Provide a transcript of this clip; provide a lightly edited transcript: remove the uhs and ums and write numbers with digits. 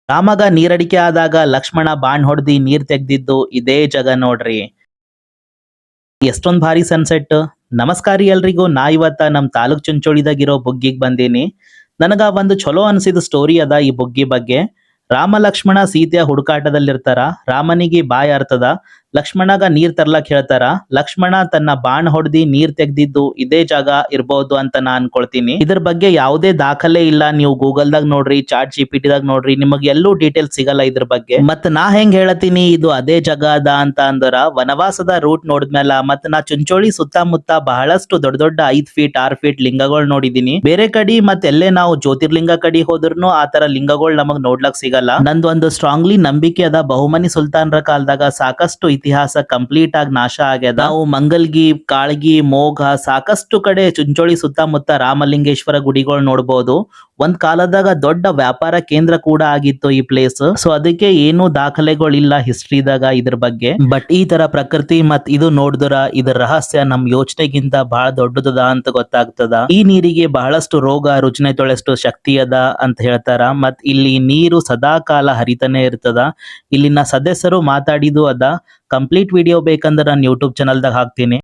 ರಾಮಗ ನೀರಡಿಕೆ ಆದಾಗ ಲಕ್ಷ್ಮಣ ಬಾಣ್ ಹೊಡೆದಿ ನೀರ್ ತೆಗ್ದಿದ್ದು ಇದೇ ಜಾಗ ನೋಡ್ರಿ. ಎಷ್ಟೊಂದ್ ಭಾರಿ ಸನ್ಸೆಟ್. ನಮಸ್ಕಾರ ಎಲ್ರಿಗೂ. ನಾ ಇವತ್ತ ನಮ್ ತಾಲೂಕ್ ಚುಂಚೋಳಿದಾಗಿರೋ ಬುಗ್ಗಿಗ್ ಬಂದೀನಿ. ನನಗ ಒಂದು ಚಲೋ ಅನ್ಸಿದ ಸ್ಟೋರಿ ಅದ ಈ ಬುಗ್ಗಿ ಬಗ್ಗೆ. ರಾಮ ಲಕ್ಷ್ಮಣ ಸೀತೆಯ ಹುಡುಕಾಟದಲ್ಲಿರ್ತಾರ. ರಾಮನಿಗೆ ಬಾಯ್ ಅರ್ತದ. ಲಕ್ಷ್ಮಣಗ ನೀರ್ ತರ್ಲಕ್ ಹೇಳ್ತಾರ. ಲಕ್ಷ್ಮಣ ತನ್ನ ಬಾಣ್ ಹೊಡೆದಿ ನೀರ್ ತೆಗ್ದಿದ್ದು ಇದೇ ಜಾಗ ಇರ್ಬೋದು ಅಂತ ನಾ ಅನ್ಕೊಳ್ತೀನಿ. ಇದ್ರ ಬಗ್ಗೆ ಯಾವುದೇ ದಾಖಲೆ ಇಲ್ಲ. ನೀವು ಗೂಗಲ್ದಾಗ ನೋಡ್ರಿ, ಚಾಟ್ GPT ದಾಗ ನೋಡ್ರಿ, ನಿಮಗ್ ಎಲ್ಲೂ ಡೀಟೇಲ್ಸ್ ಸಿಗಲ್ಲ ಇದ್ರ ಬಗ್ಗೆ. ಮತ್ ನಾ ಹೆಂಗ್ ಹೇಳತೀನಿ ಇದು ಅದೇ ಜಾಗ ಅದ ಅಂತ ಅಂದರ, ವನವಾಸದ ರೂಟ್ ನೋಡಿದ್ಮೇಲ ಮತ್ ನಾ ಚುಂಚೋಳಿ ಸುತ್ತಮುತ್ತ ಬಹಳಷ್ಟು ದೊಡ್ಡ ದೊಡ್ಡ 5 ಫೀಟ್ 6 ಫೀಟ್ ಲಿಂಗಗಳು ನೋಡಿದೀನಿ. ಬೇರೆ ಕಡಿ ಮತ್ತೆ ಎಲ್ಲೇ ನಾವು ಜ್ಯೋತಿರ್ಲಿಂಗ ಕಡಿ ಹೋದ್ರೂ ಆ ತರ ಲಿಂಗಗಳು ನಮಗ್ ನೋಡ್ಲಕ್ ಸಿಗಲ್ಲ. ನಂದೊಂದು ಸ್ಟ್ರಾಂಗ್ಲಿ ನಂಬಿಕೆ ಅದ, ಬಹುಮನಿ ಸುಲ್ತಾನರ ಕಾಲದಾಗ ಸಾಕಷ್ಟು ಇತಿಹಾಸ ಕಂಪ್ಲೀಟ್ ಆಗಿ ನಾಶ ಆಗ್ಯದ. ನಾವು ಮಂಗಲ್ಗಿ, ಕಾಳ್ಗಿ, ಮೋಘ ಸಾಕಷ್ಟು ಕಡೆ ಚುಂಚೋಳಿ ಸುತ್ತಮುತ್ತ ರಾಮಲಿಂಗೇಶ್ವರ ಗುಡಿಗಳು ನೋಡಬಹುದು. ಒಂದ್ ಕಾಲದಾಗ ದೊಡ್ಡ ವ್ಯಾಪಾರ ಕೇಂದ್ರ ಕೂಡ ಆಗಿತ್ತು ಈ ಪ್ಲೇಸ್. ಸೊ ಅದಕ್ಕೆ ಏನು ದಾಖಲೆಗಳಿಲ್ಲ ಹಿಸ್ಟ್ರಿದಾಗ ಇದ್ರ ಬಗ್ಗೆ. ಬಟ್ ಈ ತರ ಪ್ರಕೃತಿ ಮತ್ ಇದು ನೋಡಿದ್ರ ಇದ್ರ ರಹಸ್ಯ ನಮ್ ಯೋಚನೆಗಿಂತ ಬಹಳ ದೊಡ್ಡದದ ಅಂತ ಗೊತ್ತಾಗ್ತದ. ಈ ನೀರಿಗೆ ಬಹಳಷ್ಟು ರೋಗ ರುಜಿನ ತೊಳೆಷ್ಟು ಶಕ್ತಿ ಅದ ಅಂತ ಹೇಳ್ತಾರ. ಮತ್ ಇಲ್ಲಿ ನೀರು ಸದಾ ಕಾಲ ಹರಿತಾನೆ ಇರ್ತದ. ಇಲ್ಲಿನ ಸದಸ್ಯರು ಮಾತಾಡಿದ್ದು ಅದ. ಕಂಪ್ಲೀಟ್ ವಿಡಿಯೋ ಬೇಕಂದ್ರೆ ನಾನು ಯೂಟ್ಯೂಬ್ ಚಾನಲ್ದಾಗ ಹಾಕ್ತೀನಿ.